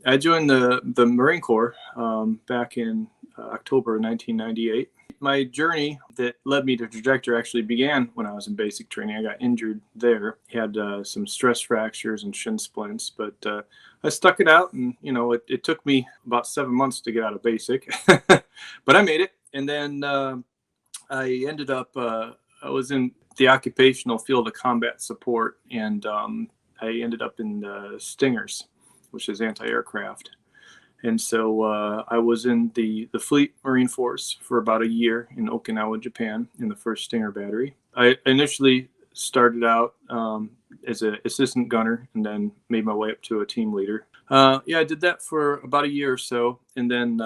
I joined the Marine Corps back in October 1998. My journey that led me to Trajector actually began when I was in basic training. I got injured there, had some stress fractures and shin splints, but I stuck it out, and it took me about 7 months to get out of basic, but I made it. And then I ended up I was in the occupational field of combat support, and I ended up in the Stingers, which is anti-aircraft. And so I was in the Fleet Marine Force for about a year in Okinawa, Japan, in the 1st Stinger Battery. I initially started out as an assistant gunner and then made my way up to a team leader. I did that for about a year or so, and then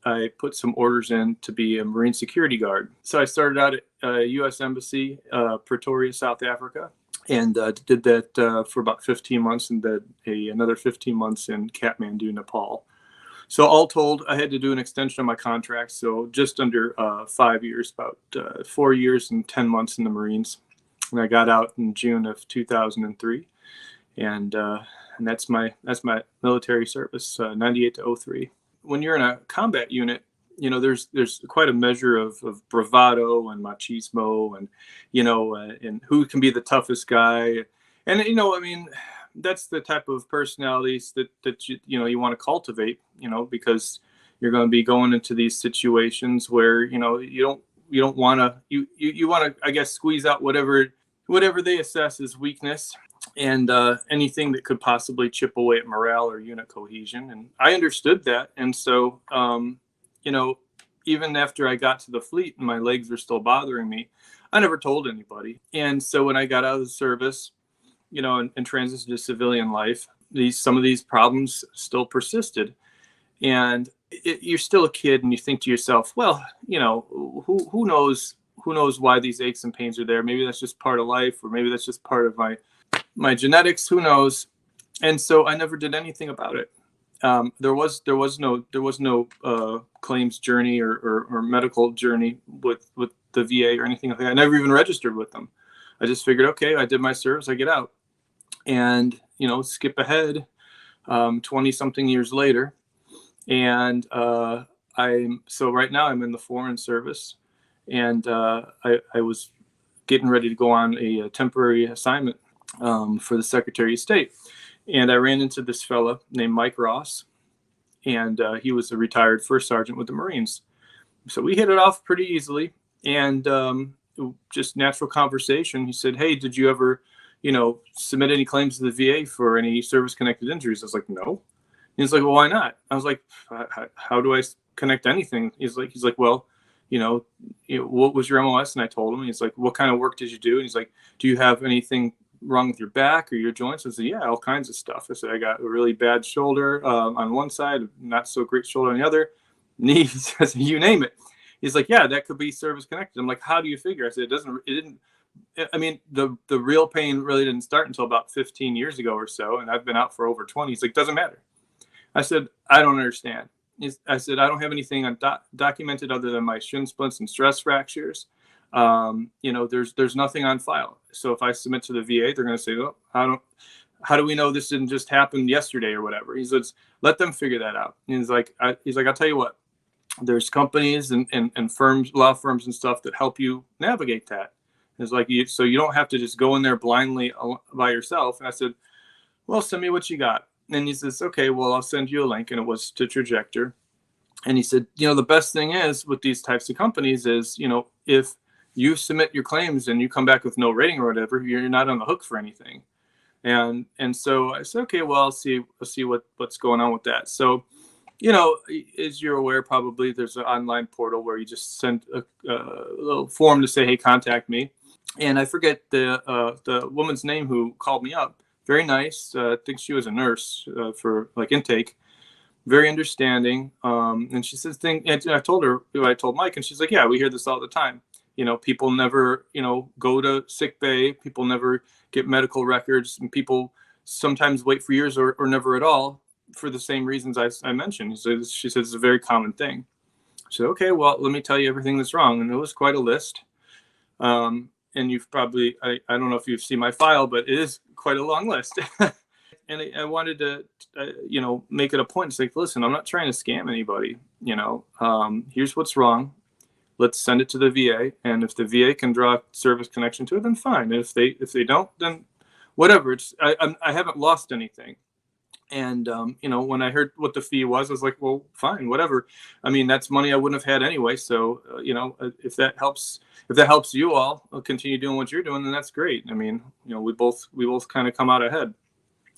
I put some orders in to be a Marine security guard. So I started out at U.S. Embassy, Pretoria, South Africa, and did that for about 15 months, and then another 15 months in Kathmandu, Nepal. So all told, I had to do an extension of my contract, so just under 5 years, about 4 years and 10 months in the Marines. And I got out in June of 2003, and that's my military service, 98 to 03. When you're in a combat unit, there's quite a measure of bravado and machismo, and and who can be the toughest guy, and that's the type of personalities that you want to cultivate, because you're going to be going into these situations where you don't want to you want to, I guess, squeeze out whatever they assess as weakness, and anything that could possibly chip away at morale or unit cohesion. And I understood that, and so even after I got to the fleet and my legs were still bothering me, I never told anybody. And so when I got out of the service, and transitioned to civilian life, some of these problems still persisted. And you're still a kid, and you think to yourself, well, who knows why these aches and pains are there? Maybe that's just part of life, or maybe that's just part of my genetics. Who knows? And so I never did anything about it. There was no claims journey or medical journey with the VA or anything like that. I never even registered with them. I just figured, okay, I did my service, I get out. And skip ahead 20 something years later, and right now I'm in the Foreign Service, and I was getting ready to go on a temporary assignment for the Secretary of State, and I ran into this fella named Mike Ross, and he was a retired first sergeant with the Marines. So we hit it off pretty easily, and just natural conversation. He said, "Hey, did you ever submit any claims to the VA for any service-connected injuries?" I was like, "No." He's like, "Well, why not?" I was like, "How do I connect anything?" He's like, "Well, what was your MOS?" And I told him. He's like, "What kind of work did you do?" And he's like, "Do you have anything wrong with your back or your joints?" I said, "Yeah, all kinds of stuff." I said, "I got a really bad shoulder on one side, not so great shoulder on the other, knees." I said, "You name it." He's like, "Yeah, that could be service-connected." I'm like, "How do you figure?" I said, it didn't. I mean, the real pain really didn't start until about 15 years ago or so, and I've been out for over 20. He's like, "Doesn't matter." I said, "I don't understand." I said, "I don't have anything documented other than my shin splints and stress fractures. There's nothing on file. So if I submit to the VA, they're going to say, oh, how do we know this didn't just happen yesterday or whatever?" He says, "Let them figure that out." And he's like, "I'll tell you what, there's companies and firms, law firms and stuff that help you navigate that. It's like, so you don't have to just go in there blindly by yourself." And I said, "Well, send me what you got." And he says, "Okay, well, I'll send you a link." And it was to Trajector. And he said, "The best thing is with these types of companies is, if you submit your claims and you come back with no rating or whatever, you're not on the hook for anything." And so I said, "Okay, well, I'll see what's going on with that." So, as you're aware, probably there's an online portal where you just send a little form to say, "Hey, contact me." And I forget the woman's name who called me up. Very nice. I think she was a nurse for intake. Very understanding. And she says, and I told her, I told Mike, and she's like, "Yeah, we hear this all the time. People never, go to sick bay. People never get medical records, and people sometimes wait for years or never at all for the same reasons I mentioned." So she says it's a very common thing. So, okay, well, let me tell you everything that's wrong. And it was quite a list. And you've probably, I don't know if you've seen my file, but it is quite a long list. I wanted to, make it a point. It's like, listen, I'm not trying to scam anybody. Here's what's wrong. Let's send it to the VA, and if the VA can draw a service connection to it, then fine. And if they don't, then whatever. I haven't lost anything. And when I heard what the fee was, I was like, well, fine, whatever. I mean, that's money I wouldn't have had anyway. So if that helps you all continue doing what you're doing, then that's great. I mean, we both kind of come out ahead.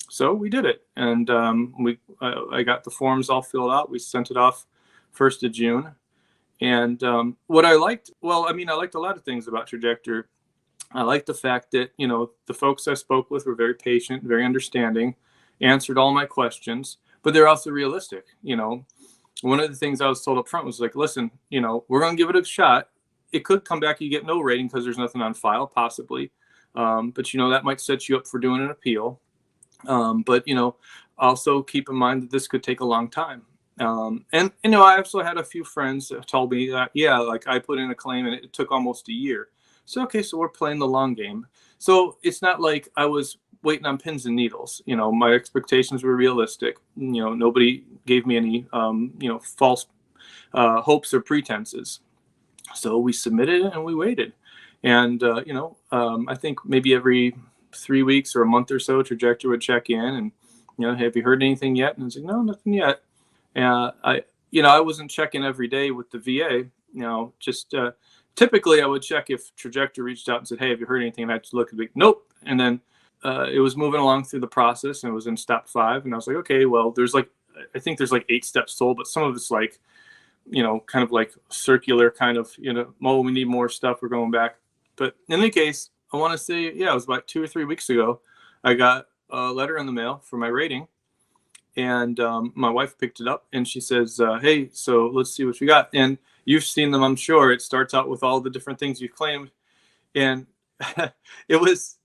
So we did it, and I got the forms all filled out. We sent it off 1st of June. And what I liked, I liked a lot of things about Trajector. I liked the fact that, the folks I spoke with were very patient, very understanding, answered all my questions, but they're also realistic. One of the things I was told up front was like, listen, we're going to give it a shot. It could come back, you get no rating because there's nothing on file, possibly. But, that might set you up for doing an appeal. But, also keep in mind that this could take a long time. And I also had a few friends that told me that, yeah, like I put in a claim and it took almost a year. So, okay, so we're playing the long game. So it's not like I was waiting on pins and needles. My expectations were realistic. Nobody gave me any, false hopes or pretenses. So we submitted it and we waited. And, I think maybe every 3 weeks or a month or so, Trajector would check in and, have you heard anything yet? And I was like, no, nothing yet. I wasn't checking every day with the VA, just typically I would check if Trajector reached out and said, hey, have you heard anything? And I'd look and be, nope. And then it was moving along through the process and it was in step 5. And I was like, okay, well, I think there's 8 steps total, but some of it's like, kind of like circular kind of, oh, we need more stuff. We're going back. But in any case, I want to say, yeah, it was about 2 or 3 weeks ago. I got a letter in the mail for my rating. And my wife picked it up and she says, hey, so let's see what you got. And you've seen them, I'm sure. It starts out with all the different things you've claimed. And it was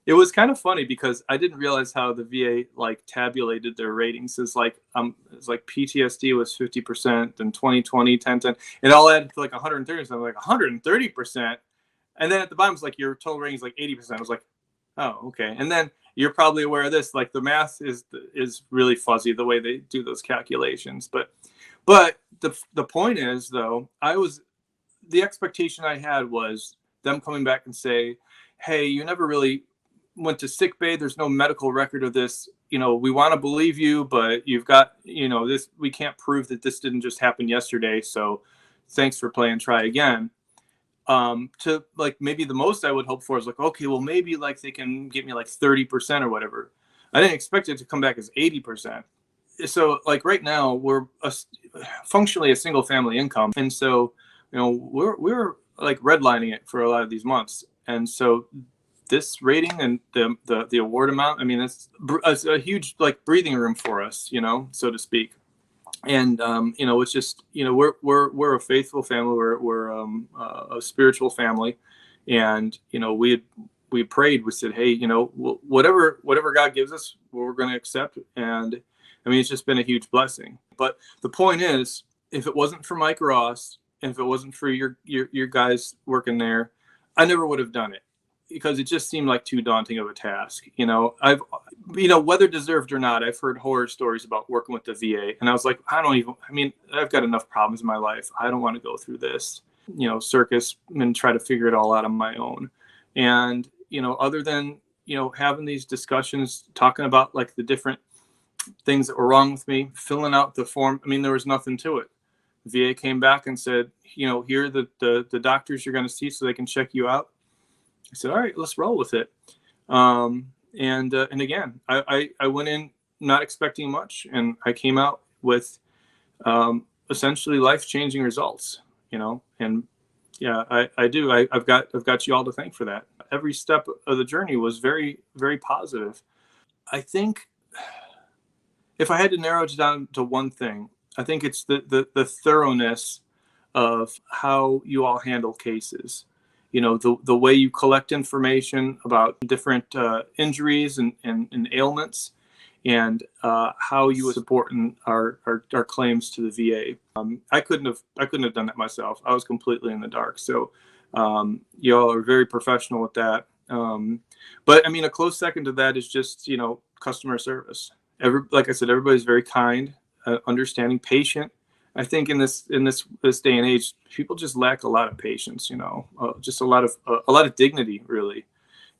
it was kind of funny because I didn't realize how the VA tabulated their ratings. It's like PTSD was 50%, and 2020, 10. It all added to 130. So I'm like 130%. And then at the bottom it's like your total rating is 80%. I was like, oh, okay. And then you're probably aware of this. The math is really fuzzy the way they do those calculations. But the point is, though, the expectation I had was them coming back and say, hey, you never really went to sick bay. There's no medical record of this. We want to believe you, but you've got, this. We can't prove that this didn't just happen yesterday. So thanks for playing. Try again. To maybe the most I would hope for is okay, well, maybe they can get me 30% or whatever. I didn't expect it to come back as 80%. So right now we're functionally a single family income. And so, we're redlining it for a lot of these months. And so this rating and the award amount, I mean, it's a huge breathing room for us, so to speak. And it's just we're a faithful family. We're a spiritual family, and we prayed. We said, hey, whatever God gives us, we're going to accept. And I mean, it's just been a huge blessing. But the point is, if it wasn't for Mike Ross, and if it wasn't for your guys working there, I never would have done it, because it just seemed like too daunting of a task. Whether deserved or not, I've heard horror stories about working with the VA. And I was like, I've got enough problems in my life. I don't want to go through this, circus and try to figure it all out on my own. And, other than, having these discussions, talking about the different things that were wrong with me, filling out the form, there was nothing to it. The VA came back and said, here are the doctors you're going to see so they can check you out. I said, all right, let's roll with it. And again, I went in not expecting much, and I came out with essentially life-changing results, and yeah, I do. I've got you all to thank for that. Every step of the journey was very, very positive. I think if I had to narrow it down to one thing, I think it's the thoroughness of how you all handle cases. The way you collect information about different injuries and ailments, and how you would support our claims to the VA. I couldn't have done that myself. I was completely in the dark. So you all are very professional with that. But a close second to that is just customer service. Like I said, everybody's very kind, understanding, patient. I think in this day and age, people just lack a lot of patience. Just a lot of dignity, really.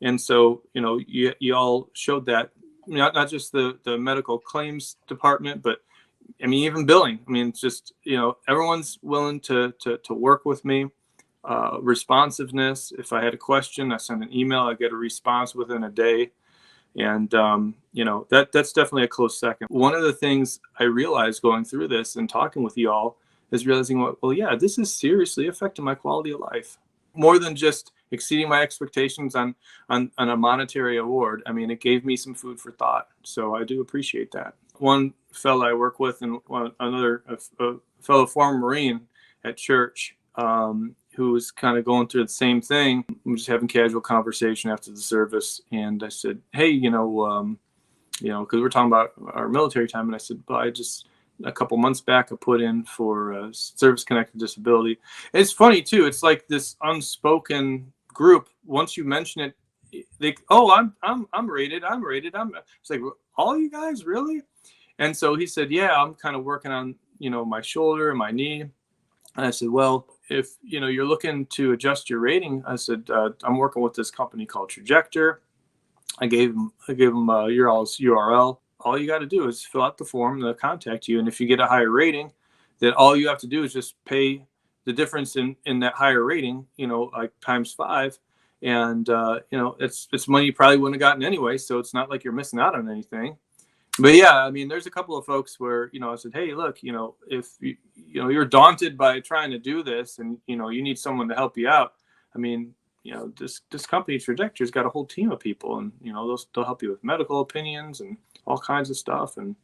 And so, you all showed that, not just the medical claims department, but I mean, even billing. I mean, it's just, everyone's willing to work with me. Responsiveness. If I had a question, I send an email, I get a response within a day. And, that's definitely a close second. One of the things I realized going through this and talking with y'all is realizing, well, yeah, this is seriously affecting my quality of life more than just exceeding my expectations on a monetary award. I mean, it gave me some food for thought. So I do appreciate that. One fellow I work with and a fellow former Marine at church, who was kind of going through the same thing. I'm just having casual conversation after the service. And I said, hey, because we're talking about our military time. And I said, well, a couple months back, I put in for a service-connected disability. And it's funny too. It's like this unspoken group. Once you mention it, I'm rated. It's like, all you guys, really? And so he said, yeah, I'm kind of working on, my shoulder and my knee. And I said, well, if you're looking to adjust your rating, I said, I'm working with this company called Trajector. I gave him your all's URL. All you got to do is fill out the form, they'll contact you. And if you get a higher rating, then all you have to do is just pay the difference in that higher rating, like times 5. And, it's money you probably wouldn't have gotten anyway. So it's not like you're missing out on anything. But yeah, I mean, there's a couple of folks where, I said, hey, look, if you're daunted by trying to do this and, you need someone to help you out. I mean, this company Trajectory's got a whole team of people, and, they'll help you with medical opinions and all kinds of stuff. And